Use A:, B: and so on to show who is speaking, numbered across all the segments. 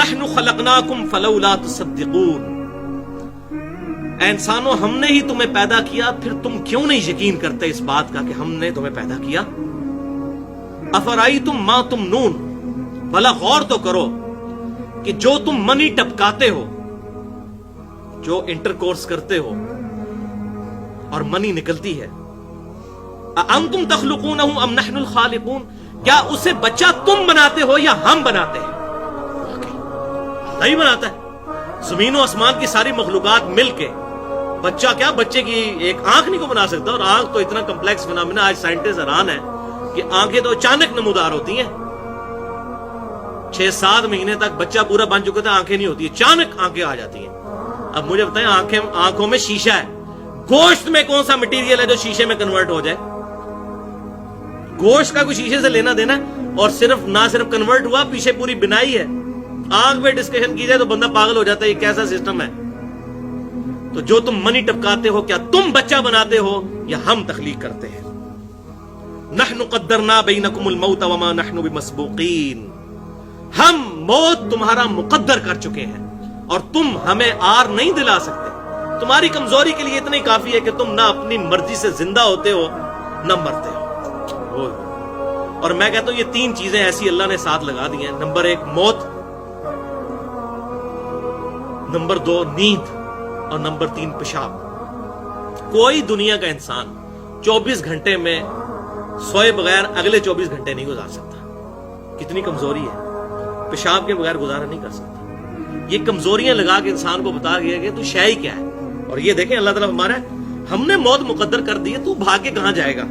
A: نحن خلقناکم فلولا تصدقون، اے انسانوں ہم نے ہی تمہیں پیدا کیا، پھر تم کیوں نہیں یقین کرتے اس بات کا کہ ہم نے تمہیں پیدا کیا؟ افرائیتم ما تمنون، بھلا غور تو کرو کہ جو تم منی ٹپکاتے ہو، جو انٹرکورس کرتے ہو اور منی نکلتی ہے، انتم تخلقونہ ام نحن الخالقون، کیا اسے بچہ تم بناتے ہو یا ہم بناتے ہیں؟ اللہ ہی بناتا ہے۔ زمین و آسمان کی ساری مخلوقات مل کے بچہ کیا، بچے کی ایک آنکھ نہیں کو بنا سکتا، اور آنکھ تو اتنا کمپلیکس فنامنا، آج سائنٹسٹ حیران ہے کہ آنکھیں تو اچانک نمودار ہوتی ہیں، 6-7 مہینے تک بچہ پورا بن چکا تھا، آنکھیں نہیں ہوتی، اچانک آنکھیں آ جاتی ہیں۔ اب مجھے بتائیں، آنکھوں میں شیشہ ہے، گوشت میں کون سا مٹیریل ہے جو شیشے میں کنورٹ ہو جائے؟ گوشت کا کوئی شیشے سے لینا دینا، اور نہ صرف کنورٹ ہوا، پیچھے پوری بنائی ہے۔ آنکھ پہ ڈسکشن کی جائے تو بندہ پاگل ہو جاتا ہے، یہ کیسا سسٹم ہے؟ تو جو تم منی ٹپکاتے ہو، کیا تم بچہ بناتے ہو یا ہم تخلیق کرتے ہیں؟ نحن قدرنا بینکم الموت وما نحن بمسبوقین، ہم موت تمہارا مقدر کر چکے ہیں اور تم ہمیں آر نہیں دلا سکتے۔ تمہاری کمزوری کے لیے اتنا ہی کافی ہے کہ تم نہ اپنی مرضی سے زندہ ہوتے ہو نہ مرتے ہو۔ اور میں کہتا ہوں یہ 3 چیزیں ایسی اللہ نے ساتھ لگا دی ہیں، نمبر 1 موت، نمبر 2 نیند، اور نمبر 3 پیشاب۔ کوئی دنیا کا انسان 24 گھنٹے میں سوئے بغیر اگلے 24 گھنٹے نہیں گزار سکتا۔ کتنی کمزوری ہے، پیشاب کے بغیر گزارا نہیں کر سکتا۔ یہ کمزوریاں لگا کے انسان کو بتا گیا کہ تو شے ہی کیا ہے۔ اور یہ دیکھیں اللہ تعالیٰ ہمارا ہم نے موت مقدر کر دی ہے، تو بھاگ کے کہاں جائے گا؟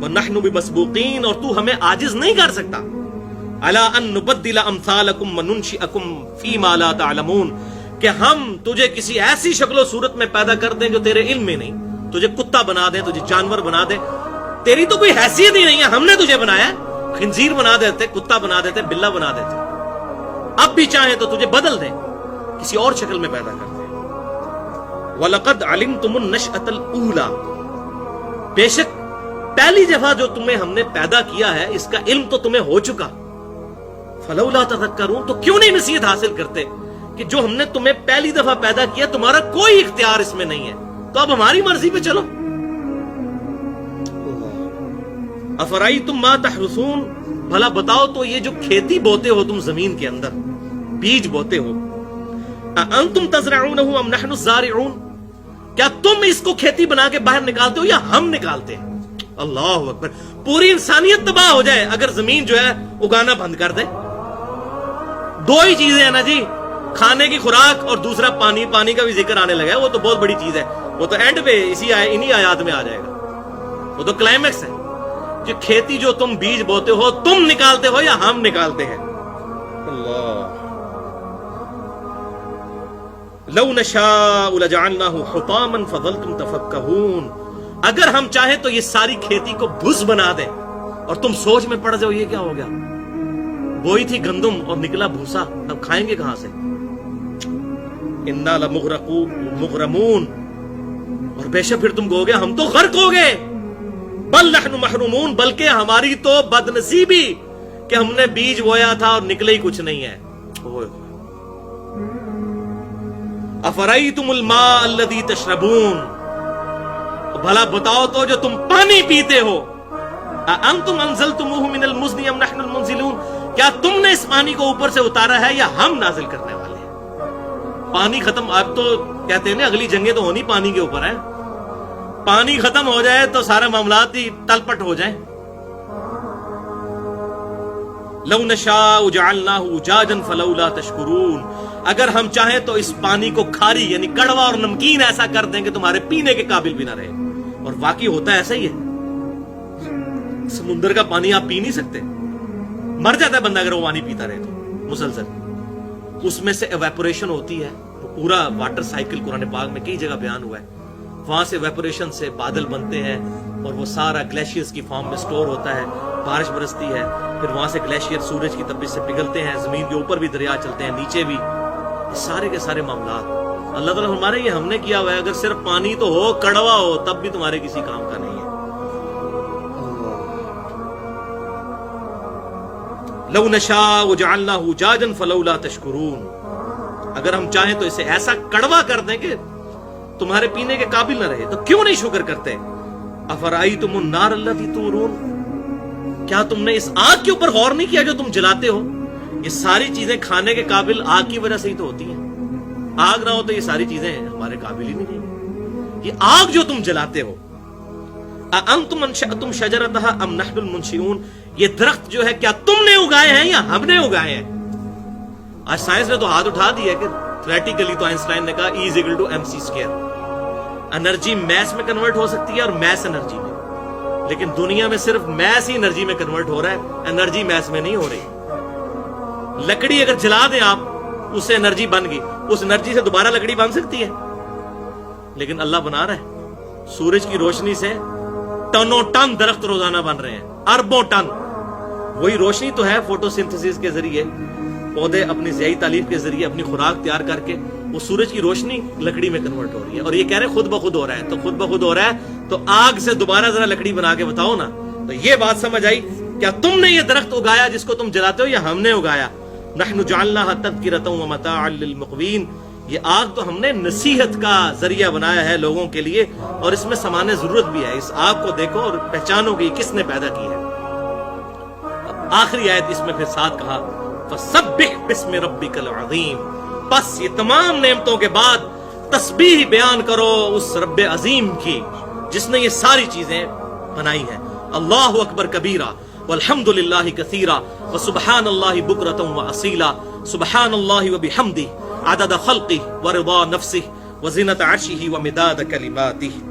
A: وَنَحْنُ بِمَسْبُوقِينَ، اور تو ہمیں عاجز نہیں کر سکتا۔ عَلَىٰ أَن نُبَدِّلَ أَمْثَالَكُمْ وَنُنْشِئَكُمْ فِي مَا لَا تَعْلَمُونَ، کہ ہم تجھے کسی ایسی شکل و صورت میں پیدا کر دیں جو تیرے علم میں نہیں، تجھے کتا بنا دیں، تجھے جانور بنا دیں، تیری تو کوئی حیثیت ہی نہیں ہے، ہم نے تجھے بنایا ہے۔ خنزیر بنا دیتے، کتا بنا دیتے، بلا بنا دیتے، اب بھی چاہیں تو تجھے بدل دیں، کسی اور شکل میں پیدا کر دیں۔ وَلَقَدْ عَلِمْتُمُ النَّشْأَةَ الْأُولَى، بے شک پہلی دفعہ جو تمہیں ہم نے پیدا کیا ہے اس کا علم تو تمہیں ہو چکا۔ فَلَوْلَا تَذَكَّرُونَ، تو کیوں نہیں نصیحت حاصل کرتے کہ جو ہم نے تمہیں پہلی دفعہ پیدا کیا تمہارا کوئی اختیار اس میں نہیں ہے، تو اب ہماری مرضی پہ چلو۔ افرائیتم ما تحرثون، بھلا بتاؤ تو یہ جو کھیتی بوتے ہو تم زمین کے اندر، بیج بوتے ہو، انتم تزرعونہ ام نحن الزارعون، کیا تم اس کو کھیتی بنا کے باہر نکالتے ہو یا ہم نکالتے ہیں؟ اللہ اکبر، پوری انسانیت تباہ ہو جائے اگر زمین جو ہے اگانا بند کر دے۔ 2 ہی چیزیں ہیں نا جی، کھانے کی خوراک اور دوسرا پانی۔ پانی کا بھی ذکر آنے لگا ہے، وہ تو بہت بڑی چیز ہے، وہ تو اینڈ پہ انہی آیات میں آ جائے گا، وہ تو کلائمیکس ہے۔ کہ کھیتی جو تم بیج بوتے ہو تم نکالتے ہو یا ہم نکالتے ہیں؟ اللہ، لو نشاء لجعلناه حطاما فظلتم تفكهون، اگر ہم چاہیں تو یہ ساری کھیتی کو بھس بنا دیں اور تم سوچ میں پڑ جاؤ یہ کیا ہو گیا، بوئی تھی گندم اور نکلا بھوسا، اب کھائیں گے کہاں سے؟ انا لمغرمون، اور بے شک پھر تم کہو گے ہم تو غرق ہو گئے۔ بل نحن محرومون، بلکہ ہماری تو بدنصیبی کہ ہم نے بیج بویا تھا اور نکلے ہی کچھ نہیں ہے۔ افرائیتم الماء الذی تشربون، بھلا بتاؤ تو جو تم پانی پیتے ہو، انتم انزلتموہ من المزن ام نحن المنزلون، کیا تم نے اس پانی کو اوپر سے اتارا ہے یا ہم نازل کرنے والے ہیں؟ پانی ختم، اب تو کہتے ہیں نا اگلی جنگیں تو ہونی پانی کے اوپر ہے، پانی ختم ہو جائے تو سارے معاملات ہی تلپٹ ہو جائیں۔ لو نشاء جعلناہ اجاجا فلولا تشکرون، اگر ہم چاہیں تو اس پانی کو کھاری یعنی کڑوا اور نمکین ایسا کر دیں کہ تمہارے پینے کے قابل بھی نہ رہے، اور واقعی ہوتا ہے ایسا ہی ہے۔ سمندر کا پانی آپ پی نہیں سکتے، مر جاتا ہے بندہ اگر وہ پانی پیتا رہے تو مسلسل، اس میں سے ایویپوریشن ہوتی ہے، پورا واٹر سائیکل قرآن پاک میں کئی جگہ بیان ہوا ہے، وہاں سے ایویپوریشن سے بادل بنتے ہیں اور وہ سارا گلیشیئرز کی فارم میں سٹور ہوتا ہے، بارش برستی ہے، پھر وہاں سے گلیشیئر سورج کی تپش سے پگھلتے ہیں، زمین کے اوپر بھی دریا چلتے ہیں، نیچے بھی، یہ سارے کے سارے معاملات اللہ تعالیٰ ہمارے یہ ہم نے کیا ہوا ہے، اگر صرف پانی تو ہو کڑوا ہو تب بھی تمہارے کسی کام کا نہیں ہے۔ لو نشاء جعلناه جاجا فلولا تشکرون، اگر ہم چاہیں تو اسے ایسا کڑوا کر دیں کہ تمہارے پینے کے قابل نہ رہے، تو کیوں نہیں شکر کرتے؟ افرأیتم النار التی تورون، کیا تم نے اس آگ کے اوپر غور نہیں کیا جو تم جلاتے ہو؟ یہ ساری چیزیں کھانے کے قابل آگ کی وجہ سے ہی تو ہوتی ہیں، آگ نہ ہو تو یہ ساری چیزیں ہمارے قابل ہی نہیں رہیں۔ یہ آگ جو تم جلاتے ہو، اانتم انشأتم شجرتها ام نحن المنشئون، یہ درخت جو ہے کیا تم نے اگائے ہیں یا ہم نے اگائے ہیں؟ آج سائنس نے تو ہاتھ اٹھا دیا کہ تھیوریٹیکلی تو آئنسٹائن نے کہا E=mc²، انرجی میس میں کنورٹ ہو سکتی ہے اور میس انرجی میں، لیکن دنیا میں صرف میس ہی انرجی میں کنورٹ ہو رہا ہے، انرجی میس میں نہیں ہو رہی۔ لکڑی اگر جلا دیں آپ، اس سے انرجی بن گئی، اس انرجی سے دوبارہ لکڑی بن سکتی ہے؟ لیکن اللہ بنا رہا ہے، سورج کی روشنی سے ٹنوں ٹن درخت روزانہ بن رہے ہیں، اربوں ٹن۔ وہی روشنی تو ہے فوٹو سنتھسس کے ذریعے، پودے اپنی ذیلی تعلیف کے ذریعے اپنی خوراک تیار کر کے وہ سورج کی روشنی لکڑی میں کنورٹ ہو رہی ہے، اور یہ کہہ رہے ہیں خود بخود ہو رہا ہے۔ تو خود بخود ہو رہا ہے تو آگ سے دوبارہ ذرا لکڑی بنا کے بتاؤ نا۔ تو یہ بات سمجھ آئی، کیا تم نے یہ درخت اگایا جس کو تم جلاتے ہو یا ہم نے اگایا؟ نحن جعلناها تذکرۃ ومتاعا للمقوین، یہ آگ تو ہم نے نصیحت کا ذریعہ بنایا ہے لوگوں کے لیے، اور اس میں سامان ضرورت بھی ہے۔ اس آگ کو دیکھو اور پہچانو کہ کس نے پیدا کی ہے۔ آخری آیت اس میں پھر ساتھ کہا فسبح باسم ربک العظیم، بس یہ تمام نعمتوں کے بعد تسبیح بیان کرو اس رب عظیم کی جس نے یہ ساری چیزیں بنائی ہیں۔ اللہ اکبر کبیرہ والحمد للہ کثیرا وسبحان اللہ بکرۃ واصیلا، سبحان اللہ وبحمدہ عدد خلقہ ورضا نفسہ وزنۃ عرشہ ومداد کلماتہ۔